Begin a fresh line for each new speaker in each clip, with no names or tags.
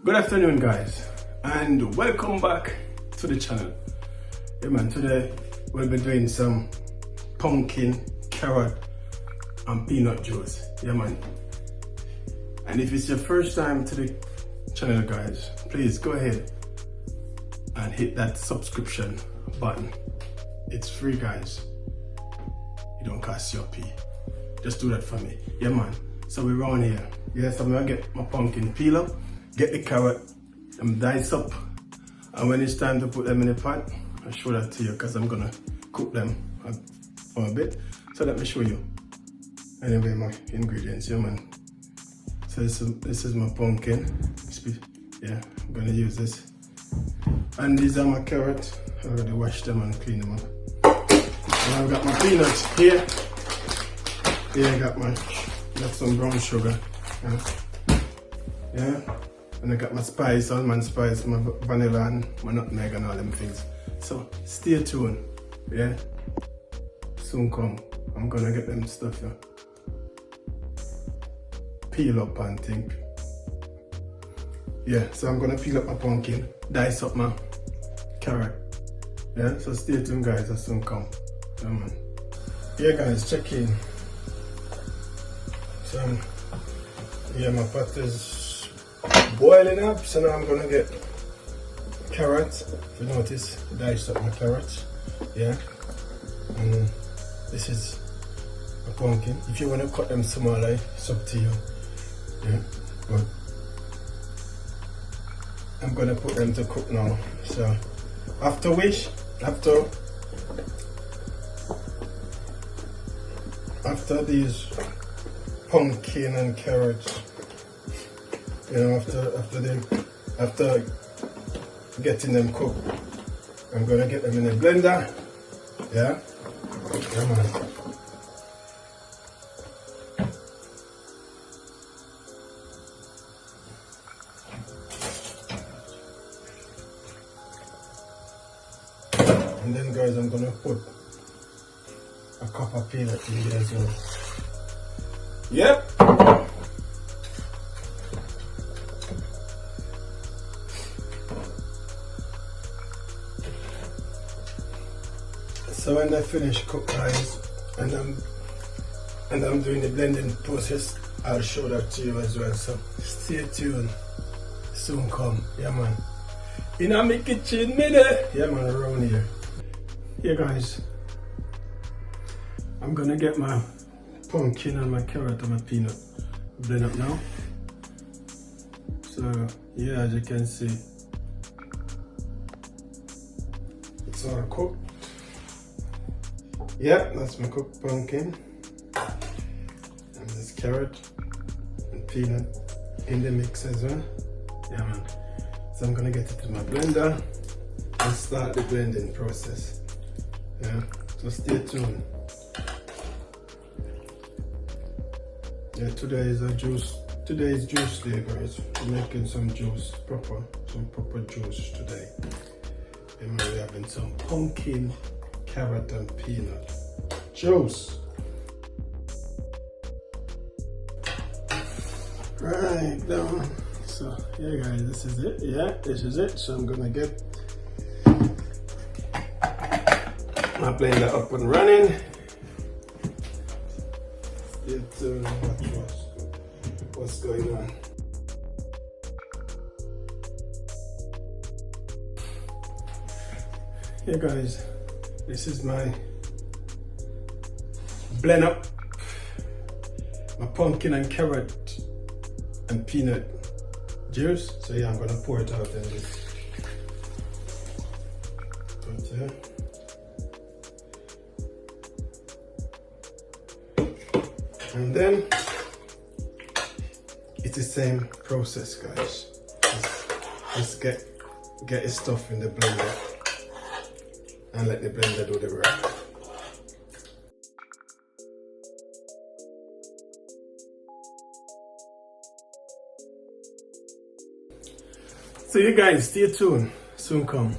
Good afternoon, guys, and welcome back to the channel. Yeah man, today we'll be doing some pumpkin, carrot and peanut juice. Yeah man, and if it's your first time to the channel, guys, please go ahead and hit that subscription button. It's free, guys. It don't cost you a pee. Just do that for me. Yeah man, so we're around here. Yes, I'm gonna get my pumpkin peel up, get the carrot and dice up, and when it's time to put them in the pot, I'll show that to you because I'm gonna cook them for a bit. So let me show you anyway my ingredients. Yeah man, so this is my pumpkin. Yeah, I'm gonna use this, and these are my carrots. I already washed them and cleaned them up. And I've got my peanuts here. Here I got some brown sugar. Yeah, and I got my spice, almond spice, my vanilla and my nutmeg and all them things. So stay tuned. Yeah, soon come. I'm gonna get them stuff here. Peel up and think. Yeah, so I'm gonna peel up my pumpkin, dice up my carrot. Yeah, so stay tuned, guys. I soon come. Yeah man. Yeah guys, check in. So yeah, my pot is boiling up, so now I'm gonna get carrots. If you notice, dice up my carrots. Yeah, and this is a pumpkin. If you want to cut them smaller, it's up to you. Yeah, but I'm gonna put them to cook now. So after these pumpkin and carrots, you know, after getting them cooked, I'm gonna get them in a blender. Yeah, come on. And then, guys, I'm gonna put a cup of peanut in here as well. Yep. So when I finish cook, guys, and I'm doing the blending process, I'll show that to you as well. So stay tuned. Soon come. Yeah man. In my kitchen, minute. Yeah man, around here. Yeah guys, I'm gonna get my pumpkin and my carrot and my peanut blend up now. So yeah, as you can see, it's all cooked. Yeah, that's my cooked pumpkin, and this carrot and peanut in the mix as well. Yeah man, so I'm gonna get it to my blender and start the blending process. Yeah, so stay tuned. Yeah, today is juice day, guys. We're making some juice, proper juice today. And we're having some pumpkin, carrot and peanut juice. Right down. So yeah guys, this is it. Yeah, this is it. So I'm gonna get my blender up and running. What's going on. Yeah guys, this is my blend up my pumpkin and carrot and peanut juice. So yeah, I'm gonna pour it out in this. And then it's the same process, guys. Just get your stuff in the blender and let the blender do the work. So you guys, stay tuned. Soon come.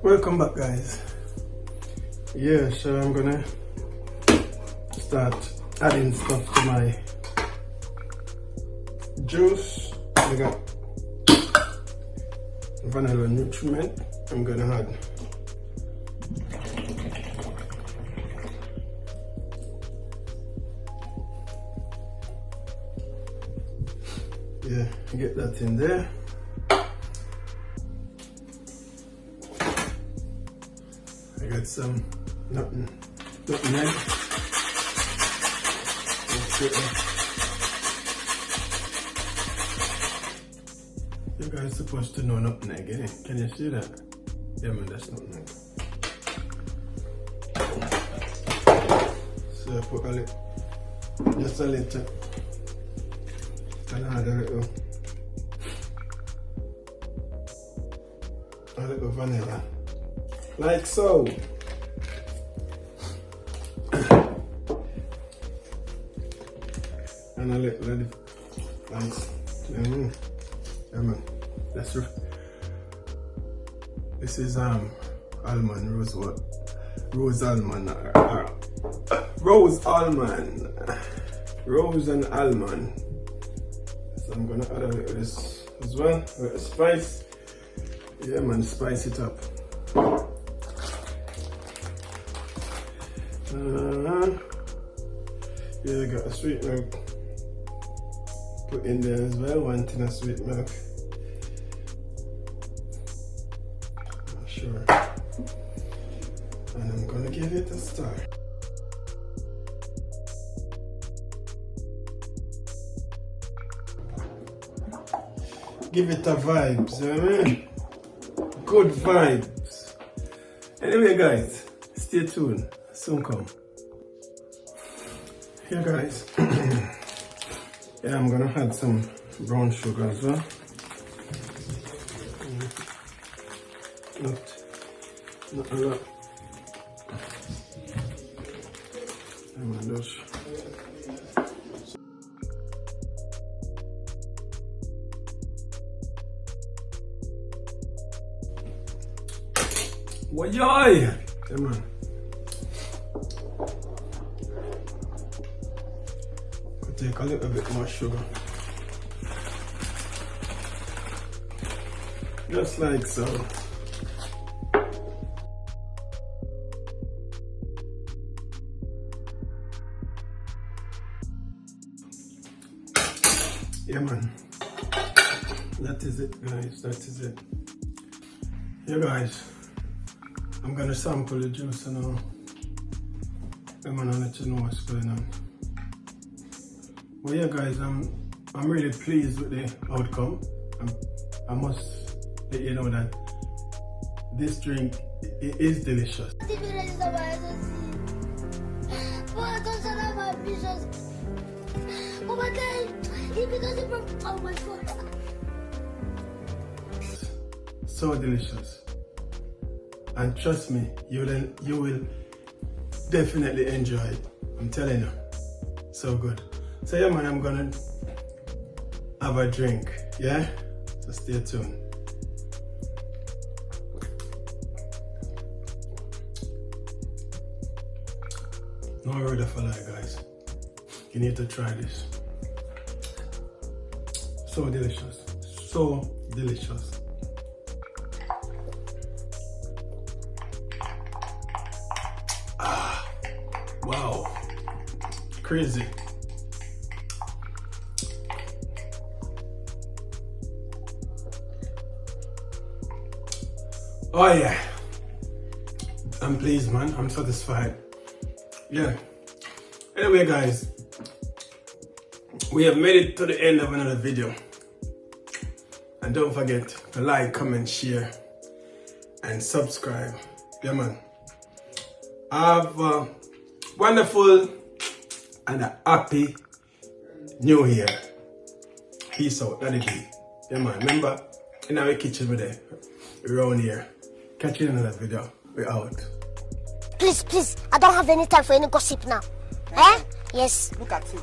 Welcome back, guys. Yeah, so I'm gonna start adding stuff to my juice. I got vanilla nutriment. I'm gonna add get that in there. I got some nutmeg. You guys supposed to know nutmeg, eh? Can you see that? Yeah man, that's nutmeg. So I put a little, just a little, and add a little vanilla, like so. And a little, nice. Yeah man, that's right. This is almond, rose almond, rose and almond. So I'm gonna add a little of this as well, a little spice. Yeah man, spice it up. Yeah, I got a sweet milk put in there as well, 1 tin of sweet milk. Not sure. And I'm gonna give it a stir. Give it a vibes, you know what I mean? Good vibes. Anyway guys, stay tuned, soon come. Here guys, yeah, I'm gonna add some brown sugar as well. Not a lot. What yoy? Come on. Could take a little bit more sugar. Just like so. Yeah man. That is it guys, that is it. Yeah guys. I'm gonna sample the juice now. I'm gonna let you know what's going on. Well yeah guys, I'm really pleased with the outcome. I must let you know that this drink is delicious. So delicious. And trust me, you will definitely enjoy it. I'm telling you, so good. So yeah man, I'm gonna have a drink, yeah? So stay tuned. No word of a lie guys, you need to try this. So delicious, so delicious. Wow, crazy. Oh yeah, I'm pleased man, I'm satisfied. Yeah, anyway guys, we have made it to the end of another video. And don't forget to like, comment, share and subscribe. Yeah man. Have a wonderful and a happy new year. Peace out, daddy B. Yeah man, remember in our kitchen with there, around here. Catch you in another video. We're out.
Please, I don't have any time for any gossip now. Eh? Yes.
Look at you.